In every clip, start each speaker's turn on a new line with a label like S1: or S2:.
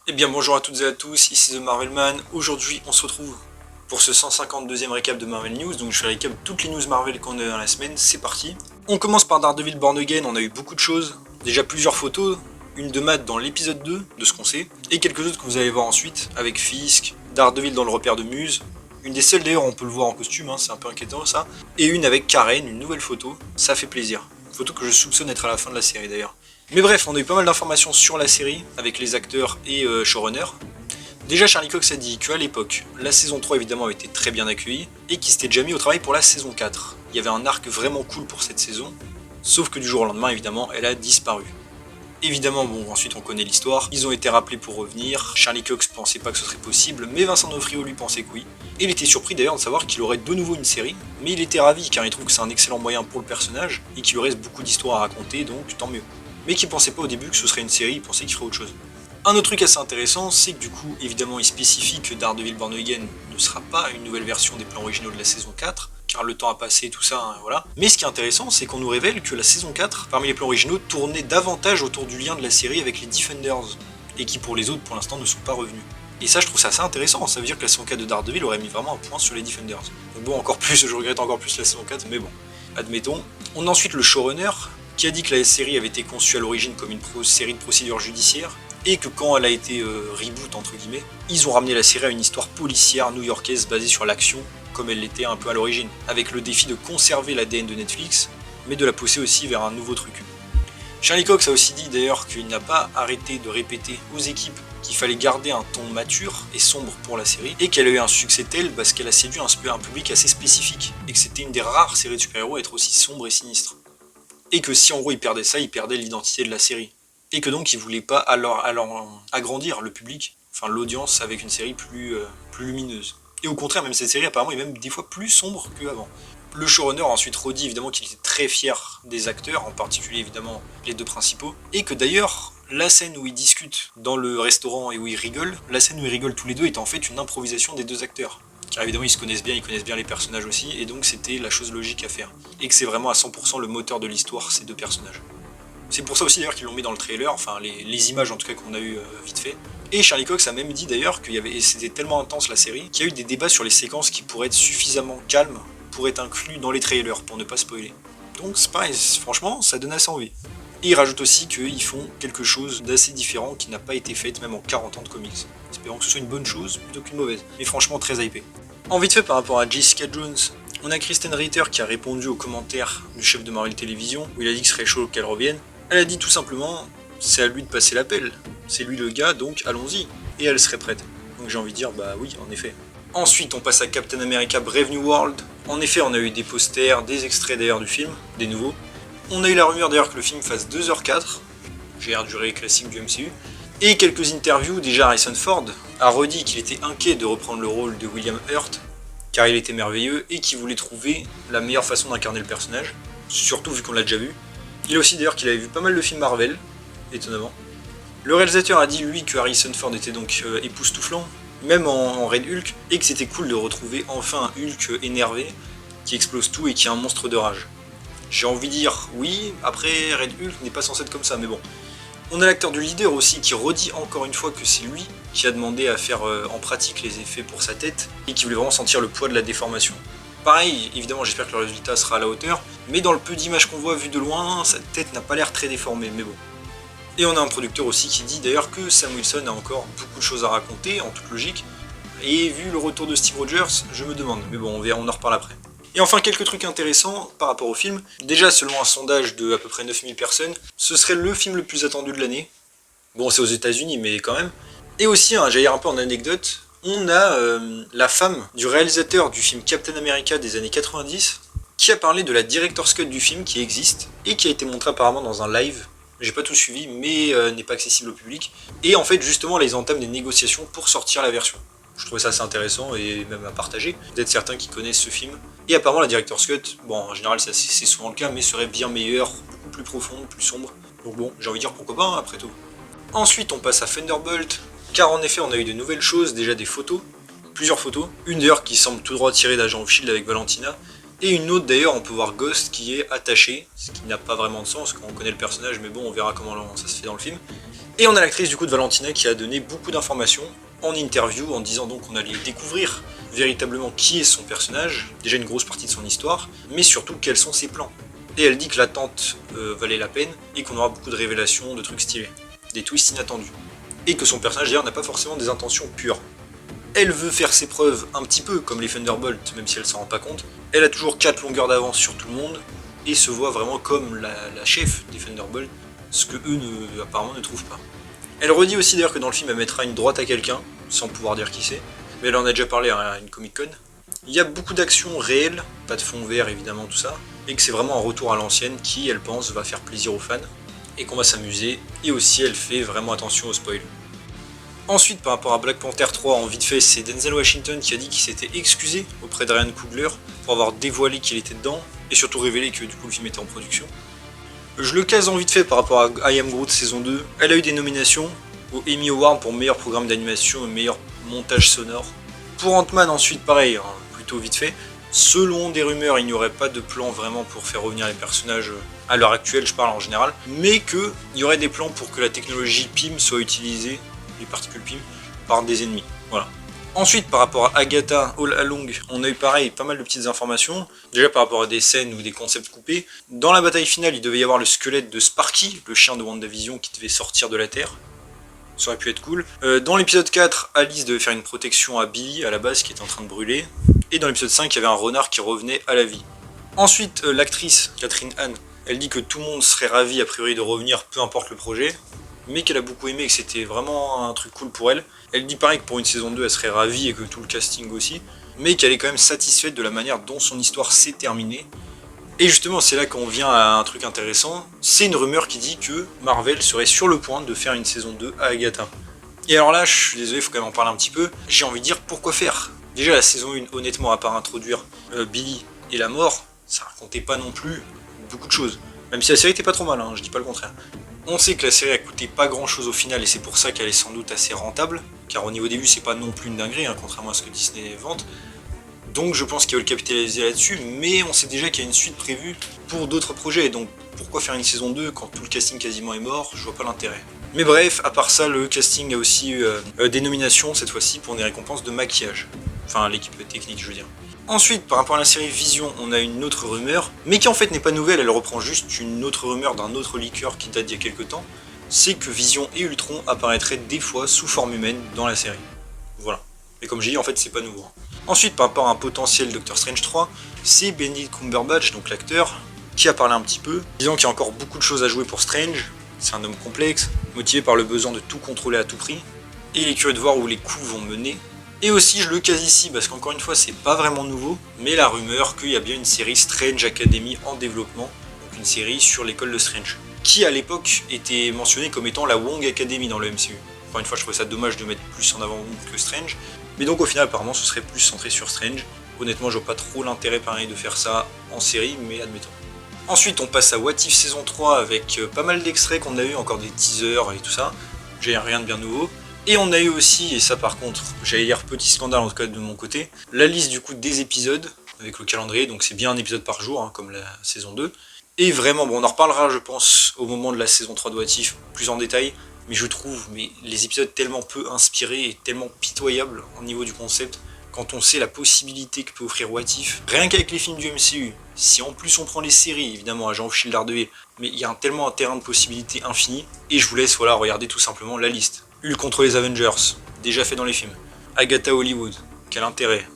S1: Eh bien bonjour à toutes et à tous, ici The Marvelman. Aujourd'hui on se retrouve pour ce 152e récap de Marvel News. Donc je fais récap toutes les news Marvel qu'on a eu dans la semaine, c'est parti. On commence par Daredevil Born Again, on a eu beaucoup de choses. Déjà plusieurs photos, une de Matt dans l'épisode 2 de ce qu'on sait, et quelques autres que vous allez voir ensuite, avec Fisk, Daredevil dans le repère de Muse. Une des seules d'ailleurs on peut le voir en costume, c'est un peu inquiétant ça. Et une avec Karen, une nouvelle photo, ça fait plaisir. Une photo que je soupçonne être à la fin de la série d'ailleurs. Mais bref, on a eu pas mal d'informations sur la série, avec les acteurs et showrunners. Déjà, Charlie Cox a dit qu'à l'époque, la saison 3 évidemment avait été très bien accueillie, et qu'il s'était déjà mis au travail pour la saison 4. Il y avait un arc vraiment cool pour cette saison, sauf que du jour au lendemain, évidemment, elle a disparu. Évidemment, bon, ensuite on connaît l'histoire, ils ont été rappelés pour revenir, Charlie Cox pensait pas que ce serait possible, mais Vincent D'Onofrio lui pensait que oui. Et il était surpris d'ailleurs de savoir qu'il aurait de nouveau une série, mais il était ravi car il trouve que c'est un excellent moyen pour le personnage, et qu'il lui reste beaucoup d'histoires à raconter, donc tant mieux. Mais qu'il pensait pas au début que ce serait une série, il pensait qu'il ferait autre chose. Un autre truc assez intéressant, c'est que du coup, évidemment, il spécifie que Daredevil Born Again ne sera pas une nouvelle version des plans originaux de la saison 4, car le temps a passé, tout ça, voilà. Mais ce qui est intéressant, c'est qu'on nous révèle que la saison 4, parmi les plans originaux, tournait davantage autour du lien de la série avec les Defenders, et qui pour les autres, pour l'instant, ne sont pas revenus. Et ça, je trouve ça assez intéressant, ça veut dire que la saison 4 de Daredevil aurait mis vraiment un point sur les Defenders. Donc bon, encore plus, je regrette encore plus la saison 4, mais bon, admettons. On a ensuite le showrunner, qui a dit que la série avait été conçue à l'origine comme une série de procédures judiciaires, et que quand elle a été reboot entre guillemets, ils ont ramené la série à une histoire policière new-yorkaise basée sur l'action, comme elle l'était un peu à l'origine, avec le défi de conserver l'ADN de Netflix, mais de la pousser aussi vers un nouveau truc. Charlie Cox a aussi dit d'ailleurs qu'il n'a pas arrêté de répéter aux équipes qu'il fallait garder un ton mature et sombre pour la série, et qu'elle a eu un succès tel parce qu'elle a séduit un public assez spécifique, et que c'était une des rares séries de super-héros à être aussi sombre et sinistre. Et que si en gros il perdait ça, il perdait l'identité de la série. Et que donc il voulait pas alors agrandir le public, enfin l'audience avec une série plus lumineuse. Et au contraire, même cette série apparemment est même des fois plus sombre qu'avant. Le showrunner a ensuite redit évidemment qu'il était très fier des acteurs, en particulier évidemment les deux principaux, et que d'ailleurs la scène où ils discutent dans le restaurant et où ils rigolent, la scène où ils rigolent tous les deux est en fait une improvisation des deux acteurs. Car évidemment ils se connaissent bien, ils connaissent bien les personnages aussi, et donc c'était la chose logique à faire. Et que c'est vraiment à 100% le moteur de l'histoire, ces deux personnages. C'est pour ça aussi d'ailleurs qu'ils l'ont mis dans le trailer, enfin les images en tout cas qu'on a eu vite fait. Et Charlie Cox a même dit d'ailleurs qu'il y avait, et c'était tellement intense la série, qu'il y a eu des débats sur les séquences qui pourraient être suffisamment calmes pour être inclus dans les trailers, pour ne pas spoiler. Donc c'est pareil, franchement ça donne assez envie. Et il rajoute aussi qu'ils font quelque chose d'assez différent qui n'a pas été fait même en 40 ans de comics. Espérons que ce soit une bonne chose plutôt qu'une mauvaise, mais franchement très hypé. En vite fait par rapport à Jessica Jones, on a Kristen Ritter qui a répondu aux commentaires du chef de Marvel Television, où il a dit que ce serait chaud qu'elle revienne. Elle a dit tout simplement, c'est à lui de passer l'appel, c'est lui le gars, donc allons-y. Et elle serait prête. Donc j'ai envie de dire, bah oui, en effet. Ensuite, on passe à Captain America Brave New World. En effet, on a eu des posters, des extraits d'ailleurs du film, des nouveaux. On a eu la rumeur d'ailleurs que le film fasse 2h04, GR durée classique du MCU. Et quelques interviews, déjà Harrison Ford a redit qu'il était inquiet de reprendre le rôle de William Hurt, car il était merveilleux et qu'il voulait trouver la meilleure façon d'incarner le personnage, surtout vu qu'on l'a déjà vu. Il a aussi d'ailleurs qu'il avait vu pas mal de films Marvel, étonnamment. Le réalisateur a dit lui que Harrison Ford était donc époustouflant, même en Red Hulk, et que c'était cool de retrouver enfin un Hulk énervé, qui explose tout et qui est un monstre de rage. J'ai envie de dire oui, après Red Hulk n'est pas censé être comme ça, mais bon. On a l'acteur du leader aussi qui redit encore une fois que c'est lui qui a demandé à faire en pratique les effets pour sa tête et qui voulait vraiment sentir le poids de la déformation. Pareil, évidemment j'espère que le résultat sera à la hauteur, mais dans le peu d'images qu'on voit vu de loin, sa tête n'a pas l'air très déformée, mais bon. Et on a un producteur aussi qui dit d'ailleurs que Sam Wilson a encore beaucoup de choses à raconter, en toute logique, et vu le retour de Steve Rogers, je me demande, mais bon on en reparle après. Et enfin quelques trucs intéressants par rapport au film. Déjà selon un sondage de à peu près 9000 personnes, ce serait le film le plus attendu de l'année. Bon c'est aux États-Unis mais quand même. Et aussi, j'allais dire un peu en anecdote, on a la femme du réalisateur du film Captain America des années 90 qui a parlé de la director's cut du film qui existe et qui a été montrée apparemment dans un live. J'ai pas tout suivi mais n'est pas accessible au public. Et en fait justement là ils entament des négociations pour sortir la version. Je trouvais ça assez intéressant et même à partager. Peut-être certains qui connaissent ce film. Et apparemment la Director's Cut, bon en général c'est souvent le cas, mais serait bien meilleure, beaucoup plus profonde, plus sombre. Donc bon, j'ai envie de dire pourquoi pas hein, après tout. Ensuite on passe à Thunderbolt, car en effet on a eu de nouvelles choses, déjà des photos, plusieurs photos. Une d'ailleurs qui semble tout droit tirée d'Agent of Shield avec Valentina. Et une autre d'ailleurs on peut voir Ghost qui est attaché, ce qui n'a pas vraiment de sens quand on connaît le personnage, mais bon on verra comment ça se fait dans le film. Et on a l'actrice du coup de Valentina qui a donné beaucoup d'informations en interview en disant donc qu'on allait découvrir véritablement qui est son personnage, déjà une grosse partie de son histoire, mais surtout quels sont ses plans. Et elle dit que l'attente valait la peine et qu'on aura beaucoup de révélations, de trucs stylés, des twists inattendus. Et que son personnage d'ailleurs n'a pas forcément des intentions pures. Elle veut faire ses preuves un petit peu comme les Thunderbolts, même si elle s'en rend pas compte. Elle a toujours 4 longueurs d'avance sur tout le monde et se voit vraiment comme la chef des Thunderbolts, ce que eux apparemment ne trouvent pas. Elle redit aussi d'ailleurs que dans le film elle mettra une droite à quelqu'un, sans pouvoir dire qui c'est, mais elle en a déjà parlé à une Comic Con. Il y a beaucoup d'actions réelles, pas de fond vert évidemment tout ça, et que c'est vraiment un retour à l'ancienne qui, elle pense, va faire plaisir aux fans, et qu'on va s'amuser, et aussi elle fait vraiment attention aux spoils. Ensuite, par rapport à Black Panther 3, en vite fait, c'est Denzel Washington qui a dit qu'il s'était excusé auprès de Ryan Coogler pour avoir dévoilé qu'il était dedans, et surtout révélé que du coup le film était en production. Je le case en vite fait par rapport à I Am Groot saison 2, elle a eu des nominations au Emmy Award pour meilleur programme d'animation et meilleur montage sonore. Pour Ant-Man ensuite pareil, plutôt vite fait, selon des rumeurs il n'y aurait pas de plan vraiment pour faire revenir les personnages à l'heure actuelle, je parle en général, mais qu'il y aurait des plans pour que la technologie PIM soit utilisée, les particules PIM, par des ennemis. Voilà. Ensuite, par rapport à Agatha All Along, on a eu pareil pas mal de petites informations. Déjà par rapport à des scènes ou des concepts coupés. Dans la bataille finale, il devait y avoir le squelette de Sparky, le chien de WandaVision qui devait sortir de la Terre. Ça aurait pu être cool. Dans l'épisode 4, Alice devait faire une protection à Billy à la base qui était en train de brûler. Et dans l'épisode 5, il y avait un renard qui revenait à la vie. Ensuite, l'actrice Catherine Hahn, elle dit que tout le monde serait ravi a priori de revenir, peu importe le projet, mais qu'elle a beaucoup aimé et que c'était vraiment un truc cool pour elle. Elle dit pareil que pour une saison 2, elle serait ravie et que tout le casting aussi, mais qu'elle est quand même satisfaite de la manière dont son histoire s'est terminée. Et justement, c'est là qu'on vient à un truc intéressant, c'est une rumeur qui dit que Marvel serait sur le point de faire une saison 2 à Agatha. Et alors là, je suis désolé, il faut quand même en parler un petit peu, j'ai envie de dire pourquoi faire. Déjà la saison 1, honnêtement, à part introduire Billy et la mort, ça racontait pas non plus beaucoup de choses. Même si la série était pas trop mal, je dis pas le contraire. On sait que la série a coûté pas grand chose au final et c'est pour ça qu'elle est sans doute assez rentable, car au niveau début c'est pas non plus une dinguerie, contrairement à ce que Disney vante. Donc je pense qu'ils veulent capitaliser là-dessus, mais on sait déjà qu'il y a une suite prévue pour d'autres projets, donc pourquoi faire une saison 2 quand tout le casting quasiment est mort, je vois pas l'intérêt. Mais bref, à part ça, le casting a aussi eu des nominations cette fois-ci pour des récompenses de maquillage. Enfin l'équipe technique je veux dire. Ensuite, par rapport à la série Vision, on a une autre rumeur, mais qui en fait n'est pas nouvelle, elle reprend juste une autre rumeur d'un autre leaker qui date d'il y a quelques temps, c'est que Vision et Ultron apparaîtraient des fois sous forme humaine dans la série. Voilà. Mais comme j'ai dit, en fait, c'est pas nouveau. Ensuite, par rapport à un potentiel Doctor Strange 3, c'est Benedict Cumberbatch, donc l'acteur, qui a parlé un petit peu, disant qu'il y a encore beaucoup de choses à jouer pour Strange, c'est un homme complexe, motivé par le besoin de tout contrôler à tout prix, et il est curieux de voir où les coups vont mener. Et aussi je le case ici parce qu'encore une fois c'est pas vraiment nouveau, mais la rumeur qu'il y a bien une série Strange Academy en développement, donc une série sur l'école de Strange, qui à l'époque était mentionnée comme étant la Wong Academy dans le MCU. Encore une fois je trouvais ça dommage de mettre plus en avant Wong que Strange, mais donc au final apparemment ce serait plus centré sur Strange. Honnêtement je vois pas trop l'intérêt pareil de faire ça en série, mais admettons. Ensuite on passe à What If saison 3 avec pas mal d'extraits qu'on a eu, encore des teasers et tout ça, j'ai rien de bien nouveau. Et on a eu aussi, et ça par contre, j'allais dire petit scandale en tout cas de mon côté, la liste du coup des épisodes, avec le calendrier, donc c'est bien un épisode par jour, comme la saison 2. Et vraiment, bon on en reparlera je pense au moment de la saison 3 de What If, plus en détail, mais je trouve les épisodes tellement peu inspirés et tellement pitoyables au niveau du concept, quand on sait la possibilité que peut offrir What If, rien qu'avec les films du MCU, si en plus on prend les séries, évidemment, Agent of Shield, Daredevil, mais il y a tellement un terrain de possibilités infini, et je vous laisse regarder tout simplement la liste. Hulk contre les Avengers, déjà fait dans les films. Agatha Hollywood, quel intérêt.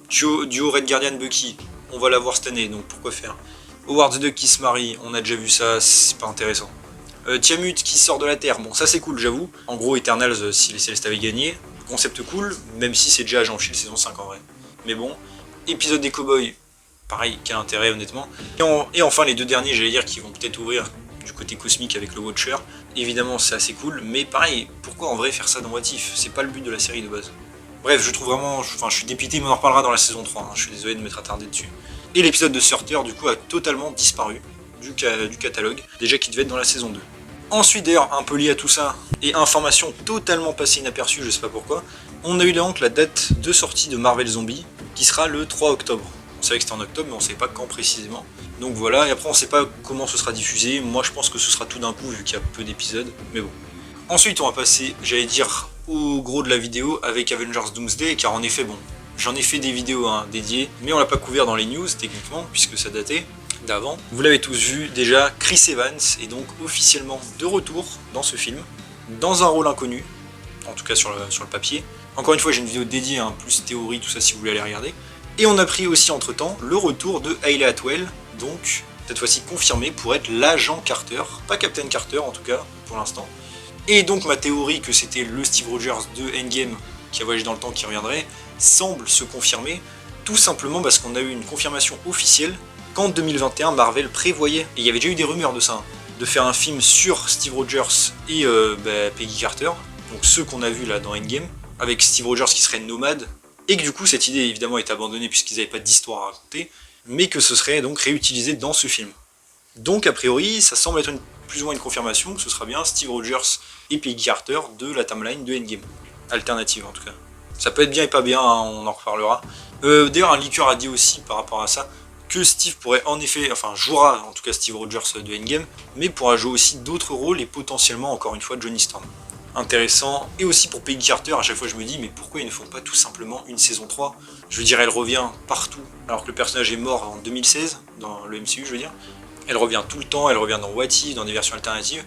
S1: Duo Red Guardian Bucky, on va la voir cette année, donc pourquoi faire. Howard the Duck qui se marie, on a déjà vu ça, c'est pas intéressant. Tiamut qui sort de la Terre, bon ça c'est cool j'avoue. En gros Eternals si les Célestes avaient gagné, concept cool, même si c'est déjà Agent of Shield saison 5 en vrai. Mais bon, épisode des Cowboys, pareil, quel intérêt honnêtement. Et enfin les deux derniers j'allais dire qui vont peut-être ouvrir du côté cosmique avec le Watcher. Évidemment c'est assez cool, mais pareil, pourquoi en vrai faire ça dans What If? C'est pas le but de la série de base. Bref, je trouve vraiment, je suis dépité, mais on en reparlera dans la saison 3, je suis désolé de m'être attardé dessus. Et l'épisode de Surter du coup a totalement disparu du catalogue, déjà qui devait être dans la saison 2. Ensuite d'ailleurs, un peu lié à tout ça, et information totalement passée inaperçue, je sais pas pourquoi, on a eu donc la date de sortie de Marvel Zombie, qui sera le 3 octobre. On savait que c'était en octobre, mais on savait pas quand précisément. Donc voilà, et après on sait pas comment ce sera diffusé, moi je pense que ce sera tout d'un coup vu qu'il y a peu d'épisodes, mais bon. Ensuite, on va passer, j'allais dire, au gros de la vidéo avec Avengers Doomsday, car en effet, bon, j'en ai fait des vidéos dédiées, mais on l'a pas couvert dans les news, techniquement, puisque ça datait d'avant. Vous l'avez tous vu, déjà, Chris Evans est donc officiellement de retour dans ce film, dans un rôle inconnu, en tout cas sur le papier. Encore une fois, j'ai une vidéo dédiée, plus théorie, tout ça, si vous voulez aller regarder. Et on a pris aussi, entre-temps, le retour de Hayley Atwell, donc, cette fois-ci confirmé pour être l'agent Carter, pas Captain Carter, en tout cas, pour l'instant. Et donc, ma théorie que c'était le Steve Rogers de Endgame, qui a voyagé dans le temps, qui reviendrait, semble se confirmer, tout simplement parce qu'on a eu une confirmation officielle qu'en 2021, Marvel prévoyait, et il y avait déjà eu des rumeurs de ça, de faire un film sur Steve Rogers et Peggy Carter, donc ceux qu'on a vus là dans Endgame, avec Steve Rogers qui serait nomade, et que du coup cette idée évidemment est abandonnée puisqu'ils n'avaient pas d'histoire à raconter, mais que ce serait donc réutilisé dans ce film. Donc a priori, ça semble être plus ou moins une confirmation que ce sera bien Steve Rogers et Peggy Carter de la timeline de Endgame. Alternative en tout cas. Ça peut être bien et pas bien, on en reparlera. D'ailleurs, un leaker a dit aussi par rapport à ça que Steve pourrait en effet, jouera en tout cas Steve Rogers de Endgame, mais pourra jouer aussi d'autres rôles et potentiellement encore une fois Johnny Storm. Intéressant. Et aussi pour Peggy Carter, à chaque fois je me dis, mais pourquoi ils ne font pas tout simplement une saison 3 ? Je veux dire, elle revient partout, alors que le personnage est mort en 2016, dans le MCU je veux dire. Elle revient tout le temps, elle revient dans What If, dans des versions alternatives.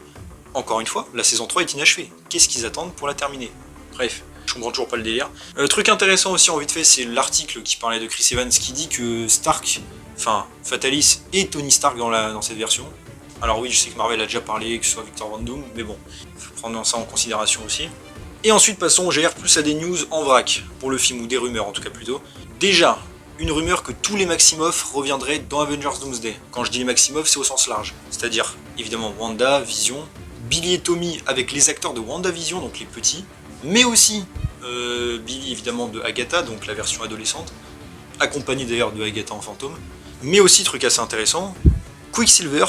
S1: Encore une fois, la saison 3 est inachevée. Qu'est-ce qu'ils attendent pour la terminer ? Bref, je comprends toujours pas le délire. Truc intéressant aussi en vite fait, c'est l'article qui parlait de Chris Evans qui dit que Fatalis et Tony Stark dans cette version. Alors oui, je sais que Marvel a déjà parlé, que ce soit Victor Van Doom, mais bon, il faut prendre ça en considération aussi. Et ensuite, passons, j'aère plus à des news en vrac, pour le film, ou des rumeurs en tout cas plutôt. Déjà, une rumeur que tous les Maximoff reviendraient dans Avengers Doomsday. Quand je dis les Maximoff, c'est au sens large. C'est-à-dire, évidemment, Wanda, Vision, Billy et Tommy avec les acteurs de WandaVision, donc les petits, mais aussi Billy évidemment de Agatha, donc la version adolescente, accompagné d'ailleurs de Agatha en fantôme, mais aussi, truc assez intéressant, Quicksilver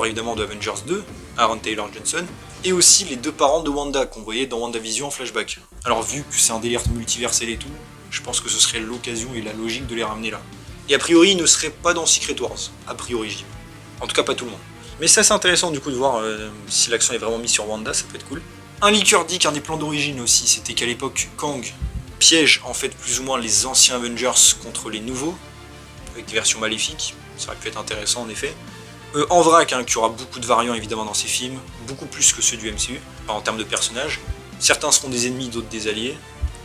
S1: évidemment de Avengers 2, Aaron Taylor Johnson, et aussi les deux parents de Wanda qu'on voyait dans WandaVision en flashback. Alors vu que c'est un délire multiversel et tout, je pense que ce serait l'occasion et la logique de les ramener là. Et a priori, ils ne seraient pas dans Secret Wars, a priori je dis. En tout cas pas tout le monde. Mais c'est assez intéressant du coup de voir si l'accent est vraiment mis sur Wanda, ça peut être cool. Un leaker dit qu'un des plans d'origine aussi, c'était qu'à l'époque, Kang piège en fait plus ou moins les anciens Avengers contre les nouveaux, avec des versions maléfiques, ça aurait pu être intéressant en effet. En vrac, qu'il y aura beaucoup de variants évidemment dans ces films, beaucoup plus que ceux du MCU, en termes de personnages. Certains seront des ennemis, d'autres des alliés.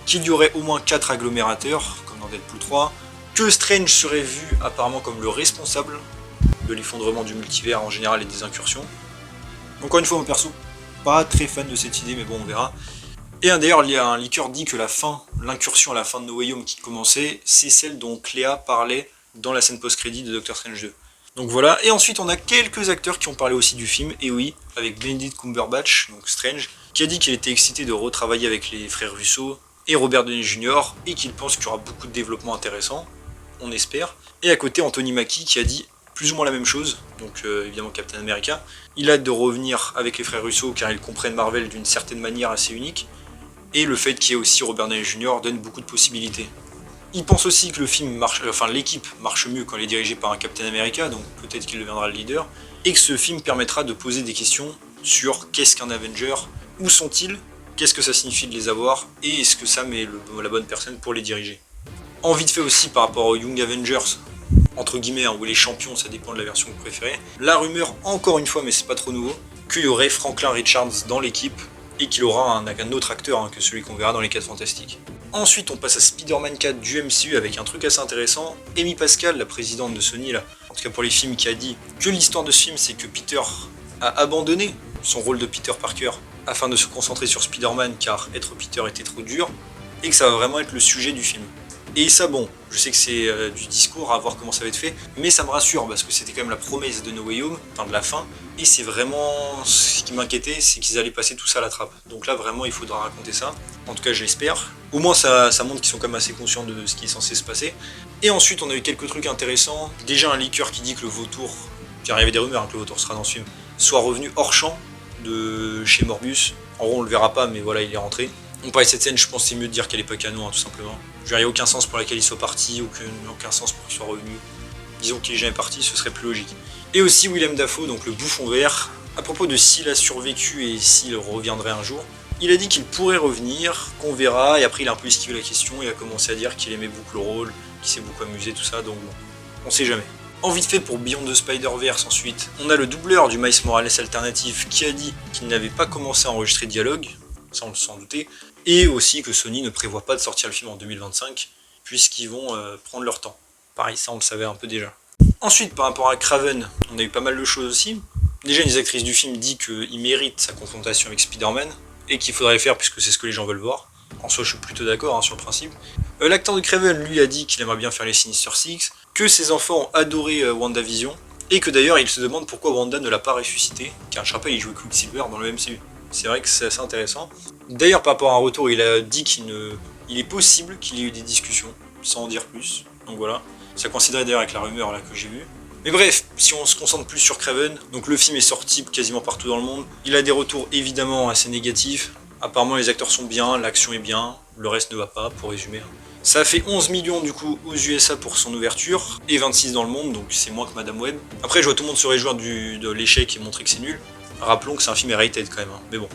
S1: Qu'il y aurait au moins 4 agglomérateurs, comme dans Deadpool 3. Que Strange serait vu apparemment comme le responsable de l'effondrement du multivers en général et des incursions. Encore une fois, mon perso, pas très fan de cette idée, mais bon, on verra. Et d'ailleurs, il y a un leaker dit que l'incursion à la fin de No Way Home qui commençait, c'est celle dont Cléa parlait dans la scène post-crédit de Doctor Strange 2. Donc voilà, et ensuite on a quelques acteurs qui ont parlé aussi du film, et oui, avec Benedict Cumberbatch, donc Strange, qui a dit qu'il était excité de retravailler avec les frères Russo et Robert Downey Jr., et qu'il pense qu'il y aura beaucoup de développement intéressant, on espère. Et à côté, Anthony Mackie qui a dit plus ou moins la même chose, donc évidemment Captain America. Il a hâte de revenir avec les frères Russo car ils comprennent Marvel d'une certaine manière assez unique, et le fait qu'il y ait aussi Robert Downey Jr. donne beaucoup de possibilités. Il pense aussi que le film l'équipe marche mieux quand elle est dirigée par un Captain America, donc peut-être qu'il deviendra le leader, et que ce film permettra de poser des questions sur qu'est-ce qu'un Avenger, où sont-ils, qu'est-ce que ça signifie de les avoir, et est-ce que Sam est la bonne personne pour les diriger. En vite fait aussi par rapport aux Young Avengers, entre guillemets, ou les champions, ça dépend de la version que vous préférez, la rumeur, encore une fois, mais c'est pas trop nouveau, qu'il y aurait Franklin Richards dans l'équipe, et qu'il aura un autre acteur que celui qu'on verra dans les 4 Fantastiques. Ensuite, on passe à Spider-Man 4 du MCU avec un truc assez intéressant. Amy Pascal, la présidente de Sony, là, en tout cas pour les films, qui a dit que l'histoire de ce film, c'est que Peter a abandonné son rôle de Peter Parker afin de se concentrer sur Spider-Man car être Peter était trop dur, et que ça va vraiment être le sujet du film. Et ça, bon, je sais que c'est du discours, à voir comment ça va être fait, mais ça me rassure parce que c'était quand même la promesse de No Way Home, de la fin, et c'est vraiment ce qui m'inquiétait, c'est qu'ils allaient passer tout ça à la trappe. Donc là, vraiment, il faudra raconter ça. En tout cas, je l'espère. Au moins, ça montre qu'ils sont quand même assez conscients de ce qui est censé se passer. Et ensuite, on a eu quelques trucs intéressants. Déjà, un leaker qui dit que le vautour, car il y avait des rumeurs que le vautour sera dans ce film, soit revenu hors champ de chez Morbius. En gros, on le verra pas, mais voilà, il est rentré. On parlait de cette scène, je pense que c'est mieux de dire qu'elle est pas canon, tout simplement. Il n'y a aucun sens pour laquelle il soit parti, aucun sens pour qu'il soit revenu. Disons qu'il est jamais parti, ce serait plus logique. Et aussi Willem Dafoe, donc le bouffon vert, À propos de s'il a survécu et s'il reviendrait un jour, il a dit qu'il pourrait revenir, qu'on verra, et après il a un peu esquivé la question et a commencé à dire qu'il aimait beaucoup le rôle, qu'il s'est beaucoup amusé, tout ça, donc bon, on sait jamais. En vite fait pour Beyond the Spider-Verse ensuite, on a le doubleur du Miles Morales alternatif qui a dit qu'il n'avait pas commencé à enregistrer de dialogue, ça on s'en doutait, et aussi que Sony ne prévoit pas de sortir le film en 2025, puisqu'ils vont prendre leur temps. Pareil, ça on le savait un peu déjà. Ensuite, par rapport à Kraven, on a eu pas mal de choses aussi. Déjà, une des actrices du film dit qu'il mérite sa confrontation avec Spider-Man, et qu'il faudrait le faire puisque c'est ce que les gens veulent voir. En soi, je suis plutôt d'accord sur le principe. L'acteur de Kraven, lui, a dit qu'il aimerait bien faire les Sinister Six, que ses enfants ont adoré WandaVision, et que d'ailleurs, il se demande pourquoi Wanda ne l'a pas ressuscité, car je rappelle, il jouait Quicksilver dans le MCU. C'est vrai que c'est assez intéressant. D'ailleurs, par rapport à un retour, il a dit qu'il est possible qu'il y ait eu des discussions, sans en dire plus. Donc voilà. Ça coïnciderait d'ailleurs avec la rumeur là que j'ai vue. Mais bref, si on se concentre plus sur Kraven, donc le film est sorti quasiment partout dans le monde. Il a des retours évidemment assez négatifs. Apparemment les acteurs sont bien, l'action est bien, le reste ne va pas, pour résumer. Ça a fait 11 millions du coup aux USA pour son ouverture, et 26 dans le monde, donc c'est moins que Madame Web. Après je vois tout le monde se réjouir de l'échec et montrer que c'est nul. Rappelons que c'est un film rated quand même, hein. Mais bon.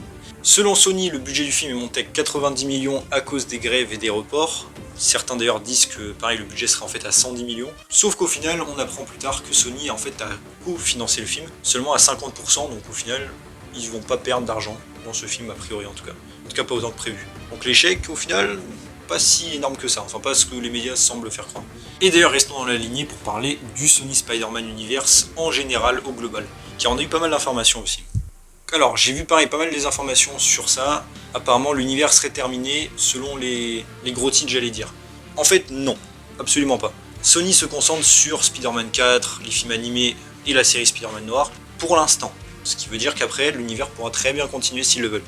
S1: Selon Sony, le budget du film est monté à 90 millions à cause des grèves et des reports. Certains d'ailleurs disent que pareil le budget sera en fait à 110 millions. Sauf qu'au final, on apprend plus tard que Sony en fait a co-financé le film, seulement à 50%, donc au final, ils vont pas perdre d'argent dans ce film a priori en tout cas. En tout cas pas autant que prévu. Donc l'échec au final, pas si énorme que ça, enfin pas ce que les médias semblent faire croire. Et d'ailleurs restons dans la lignée pour parler du Sony Spider-Man Universe en général au global, car on a eu pas mal d'informations aussi. Alors j'ai vu pareil pas mal des informations sur ça, apparemment l'univers serait terminé selon les gros titres j'allais dire. En fait non, absolument pas. Sony se concentre sur Spider-Man 4, les films animés et la série Spider-Man Noir pour l'instant, ce qui veut dire qu'après l'univers pourra très bien continuer s'ils le veulent.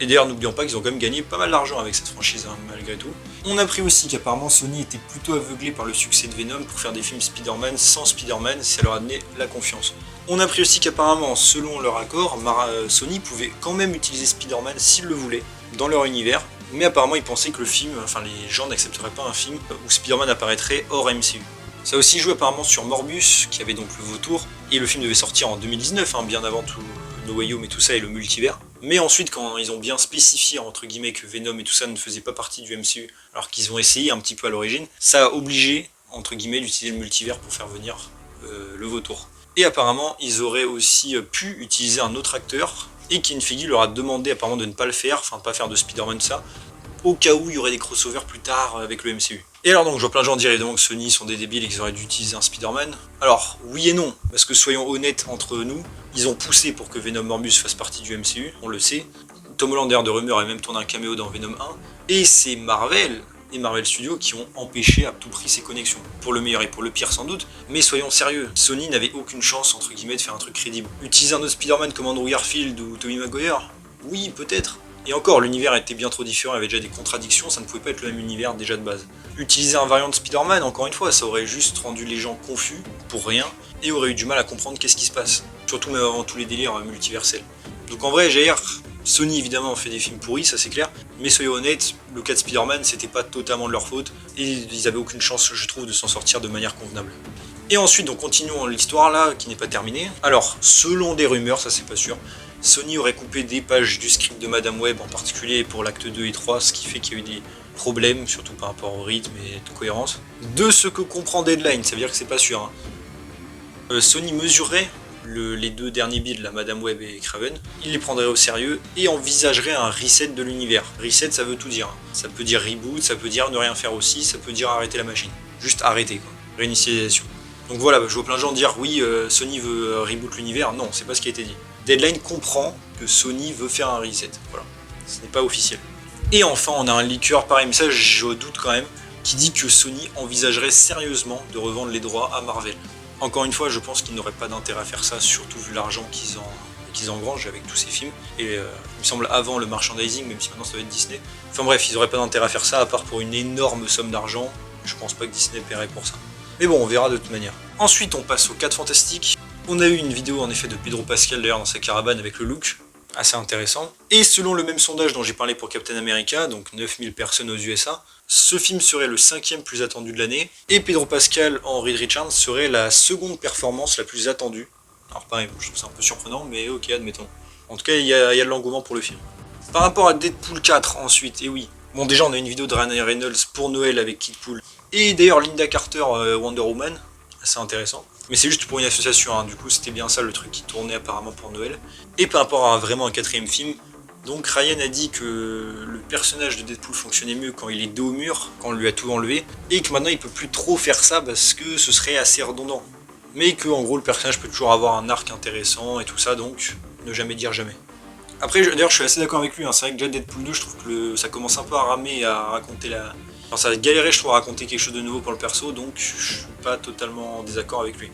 S1: Et d'ailleurs, n'oublions pas qu'ils ont quand même gagné pas mal d'argent avec cette franchise, hein, malgré tout. On a appris aussi qu'apparemment Sony était plutôt aveuglé par le succès de Venom pour faire des films Spider-Man sans Spider-Man, ça leur a donné la confiance. On a appris aussi qu'apparemment, selon leur accord, Sony pouvait quand même utiliser Spider-Man s'ils le voulaient, dans leur univers, mais apparemment ils pensaient que le film, enfin les gens n'accepteraient pas un film où Spider-Man apparaîtrait hors MCU. Ça a aussi joué apparemment sur Morbius, qui avait donc le vautour, et le film devait sortir en 2019, hein, bien avant tout No Way Home et tout ça, et le multivers. Mais ensuite, quand ils ont bien spécifié, entre guillemets, que Venom et tout ça ne faisaient pas partie du MCU, alors qu'ils ont essayé un petit peu à l'origine, ça a obligé, entre guillemets, d'utiliser le multivers pour faire venir le vautour. Et apparemment, ils auraient aussi pu utiliser un autre acteur, et Kevin Feige leur a demandé apparemment de ne pas le faire, enfin de pas faire de Spider-Man ça, au cas où il y aurait des crossovers plus tard avec le MCU. Et alors donc, je vois plein de gens dire évidemment que Sony sont des débiles et qu'ils auraient dû utiliser un Spider-Man. Alors, oui et non, parce que soyons honnêtes entre nous, ils ont poussé pour que Venom Morbius fasse partie du MCU, on le sait. Tom Holland d'ailleurs de rumeur a même tourné un caméo dans Venom 1. Et c'est Marvel et Marvel Studios qui ont empêché à tout prix ces connexions. Pour le meilleur et pour le pire sans doute, mais soyons sérieux, Sony n'avait aucune chance entre guillemets de faire un truc crédible. Utiliser un autre Spider-Man comme Andrew Garfield ou Tobey Maguire? Oui, peut-être. Et encore, l'univers était bien trop différent, il y avait déjà des contradictions, ça ne pouvait pas être le même univers déjà de base. Utiliser un variant de Spider-Man, encore une fois, ça aurait juste rendu les gens confus, pour rien, et aurait eu du mal à comprendre qu'est-ce qui se passe. Surtout même avant tous les délires multiversels. Donc en vrai, j'allais dire, Sony évidemment fait des films pourris, ça c'est clair, mais soyons honnêtes, le cas de Spider-Man c'était pas totalement de leur faute, et ils avaient aucune chance, je trouve, de s'en sortir de manière convenable. Et ensuite, donc continuons l'histoire là, qui n'est pas terminée. Alors, selon des rumeurs, ça c'est pas sûr, Sony aurait coupé des pages du script de Madame Web, en particulier pour l'acte 2 et 3, ce qui fait qu'il y a eu des problèmes, surtout par rapport au rythme et de cohérence. De ce que comprend Deadline, ça veut dire que c'est pas sûr, hein. Sony mesurerait les deux derniers builds, là, Madame Web et Kraven, il les prendrait au sérieux et envisagerait un reset de l'univers. Reset, ça veut tout dire. Ça peut dire reboot, ça peut dire ne rien faire aussi, ça peut dire arrêter la machine. Juste arrêter, quoi. Réinitialisation. Donc voilà, je vois plein de gens dire oui, Sony veut reboot l'univers. Non, c'est pas ce qui a été dit. Deadline comprend que Sony veut faire un reset. Voilà, ce n'est pas officiel. Et enfin, on a un leaker, pareil, mais ça je doute quand même, qui dit que Sony envisagerait sérieusement de revendre les droits à Marvel. Encore une fois, je pense qu'ils n'auraient pas d'intérêt à faire ça, surtout vu l'argent qu'ils engrangent avec tous ces films. Et il me semble avant le merchandising, même si maintenant ça va être Disney. Enfin bref, ils n'auraient pas d'intérêt à faire ça, à part pour une énorme somme d'argent. Je pense pas que Disney paierait pour ça. Mais bon, on verra de toute manière. Ensuite, on passe aux 4 Fantastiques. On a eu une vidéo en effet de Pedro Pascal d'ailleurs dans sa caravane avec le look, assez intéressant. Et selon le même sondage dont j'ai parlé pour Captain America, donc 9000 personnes aux USA, ce film serait le 5e plus attendu de l'année, et Pedro Pascal en Reed Richards serait la seconde performance la plus attendue Alors pareil, je trouve ça un peu surprenant, mais ok, admettons. En tout cas, il y a de l'engouement pour le film. Par rapport à Deadpool 4 ensuite, et oui. Bon, déjà, on a une vidéo de Ryan Reynolds pour Noël avec Kidpool. Et d'ailleurs, Linda Carter, Wonder Woman. C'est intéressant. Mais c'est juste pour une association, hein. Du coup, c'était bien ça le truc qui tournait apparemment pour Noël. Et par rapport à vraiment un quatrième film, donc Ryan a dit que le personnage de Deadpool fonctionnait mieux quand il est dos au mur, quand on lui a tout enlevé, et que maintenant il peut plus trop faire ça parce que ce serait assez redondant. Mais que en gros le personnage peut toujours avoir un arc intéressant et tout ça, donc ne jamais dire jamais. Après, d'ailleurs, je suis assez d'accord avec lui, hein. C'est vrai que déjà Deadpool 2, je trouve que ça commence un peu à ramer et à raconter la... Enfin, ça galérait, je trouve, à raconter quelque chose de nouveau pour le perso, donc je suis pas totalement en désaccord avec lui.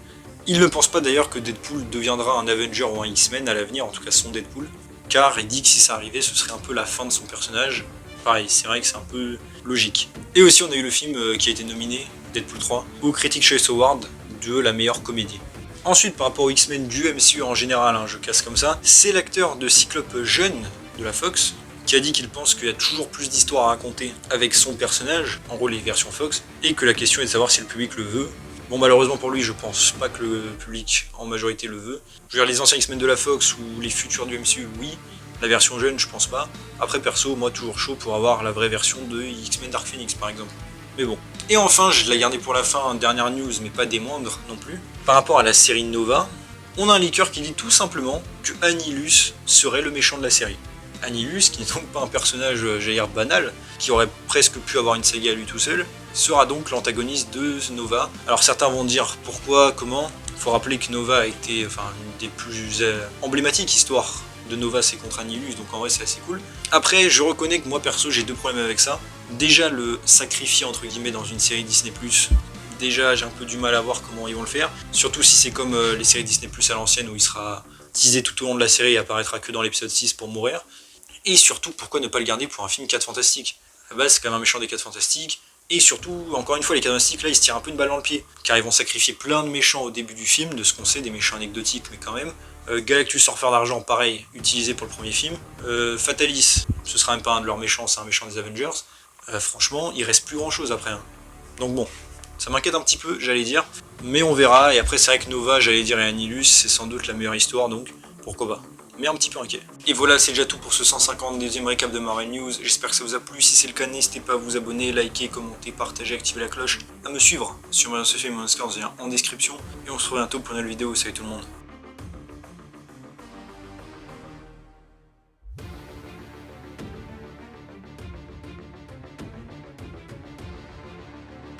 S1: Il ne pense pas d'ailleurs que Deadpool deviendra un Avenger ou un X-Men à l'avenir, en tout cas son Deadpool, car il dit que si ça arrivait, ce serait un peu la fin de son personnage. Pareil, c'est vrai que c'est un peu logique. Et aussi, on a eu le film qui a été nominé, Deadpool 3, au Critics' Choice Award de la meilleure comédie. Ensuite, par rapport aux X-Men du MCU en général, hein, je casse comme ça, c'est l'acteur de Cyclope jeune de la Fox qui a dit qu'il pense qu'il y a toujours plus d'histoires à raconter avec son personnage, en gros les versions Fox, et que la question est de savoir si le public le veut. Bon, malheureusement pour lui, je pense pas que le public en majorité le veut. Je veux dire, les anciens X-Men de la Fox ou les futurs du MCU, oui. La version jeune, je pense pas. Après, perso, moi toujours chaud pour avoir la vraie version de X-Men Dark Phoenix par exemple. Mais bon. Et enfin, je l'ai gardé pour la fin, dernière news, mais pas des moindres non plus. Par rapport à la série Nova, on a un leaker qui dit tout simplement que Annihilus serait le méchant de la série. Annihilus, qui n'est donc pas un personnage, j'allais dire, banal, qui aurait presque pu avoir une saga à lui tout seul, sera donc l'antagoniste de Nova. Alors certains vont dire pourquoi, comment. Il faut rappeler que Nova a été une des plus emblématiques histoires de Nova, c'est contre Annihilus, donc en vrai c'est assez cool. Après, je reconnais que moi perso j'ai deux problèmes avec ça. Déjà, le sacrifier entre guillemets dans une série Disney+, déjà j'ai un peu du mal à voir comment ils vont le faire. Surtout si c'est comme les séries Disney+, à l'ancienne où il sera teasé tout au long de la série et apparaîtra que dans l'épisode 6 pour mourir. Et surtout, pourquoi ne pas le garder pour un film 4 Fantastiques? À la base, c'est quand même un méchant des 4 Fantastiques. Et surtout, encore une fois, les 4 Fantastiques, là, ils se tirent un peu une balle dans le pied. Car ils vont sacrifier plein de méchants au début du film, de ce qu'on sait, des méchants anecdotiques, mais quand même. Galactus, Surfeur d'Argent, pareil, utilisé pour le premier film. Fatalis, ce sera même pas un de leurs méchants, c'est un méchant des Avengers. Franchement, il reste plus grand chose après. Hein. Donc bon, ça m'inquiète un petit peu, j'allais dire. Mais on verra. Et après, c'est vrai que Nova, j'allais dire, et Annihilus, c'est sans doute la meilleure histoire, donc pourquoi pas. Mais un petit peu inquiet. Et voilà, c'est déjà tout pour ce 152e récap de Marvel News. J'espère que ça vous a plu. Si c'est le cas, n'hésitez pas à vous abonner, liker, commenter, partager, activer la cloche, à me suivre sur mes réseaux sociaux et mon Discord en description. Et on se retrouve bientôt pour une nouvelle vidéo. Salut tout le monde.